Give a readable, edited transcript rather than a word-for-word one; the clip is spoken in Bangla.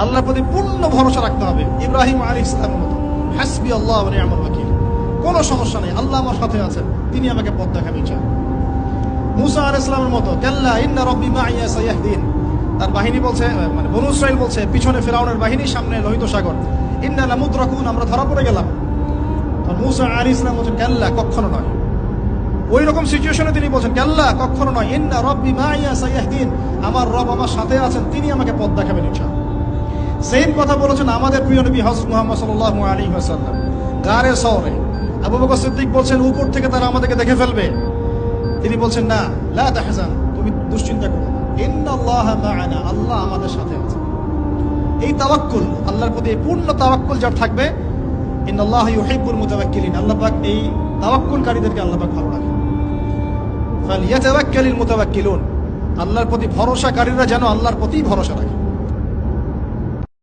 আল্লাহর প্রতি পূর্ণ ভরসা রাখতে হবে। ইব্রাহিম আলাইহিস সালামের মতো, হাসবি আল্লাহ ওয়া নি'মাল ওয়াকিল, কোনো সমস্যা নেই, আল্লাহ আমার সাথে আছেন, তিনি আমাকে পথ দেখাবেন ইনশাআল্লাহ। মুসা আলাইহিস সালামের মতো, কাল্লা ইন্না রাব্বি মাইয়া সায়াহদিন, তার বাহিনী বলছে, মানে বনু ইসরাইল বলছে, পিছনে ফিরআউনের বাহিনী, সামনে লোহিত সাগর, ইন্না লামুদরাকুন, আমরা ধরা পড়ে গেলাম। তখন মুসা আলাইহিস সালাম বলছেন, কাল্লা, কখনো নয়। ওই রকম সিচুয়েশনে তিনি বলছেন, কাল্লা, কখনো নয়, ইন্না রাব্বি মাইয়া সায়াহদিন, আমার রব আমার সাথে আছেন, তিনি আমাকে পথ দেখাবেন ইনশাআল্লাহ। সেম কথা বলেছেন আমাদের প্রিয় নবী হযরত মুহাম্মদ সাল্লাল্লাহু আলাইহি ওয়াসাল্লাম গারে সওরে। আবু বকর সিদ্দিক বলছেন, উপর থেকে তারা আমাদেরকে দেখে ফেলবে। তিনি বলছেন, না, লা তাহজান, তুমি দুশ্চিন্তা করো না, ইন্নাল্লাহা মা'ানা, আল্লাহ আমাদের সাথে আছে। এই তাওয়াক্কুল, আল্লাহর প্রতি পূর্ণ তাওয়াক্কুল যার থাকবে, ইন্নাল্লাহা ইউহিব্বুল মুতাওয়াক্কিলিন, আল্লাহ পাক এই তাওয়াক্কুলকারীদেরকে আল্লাহ পাক ভালো রাখেন। ফালিয়াতাওয়াক্কালিল মুতাওয়াক্কিলুন, আল্লাহর প্রতি ভরসাকারীরা যেন আল্লাহর প্রতি ভরসা রাখে।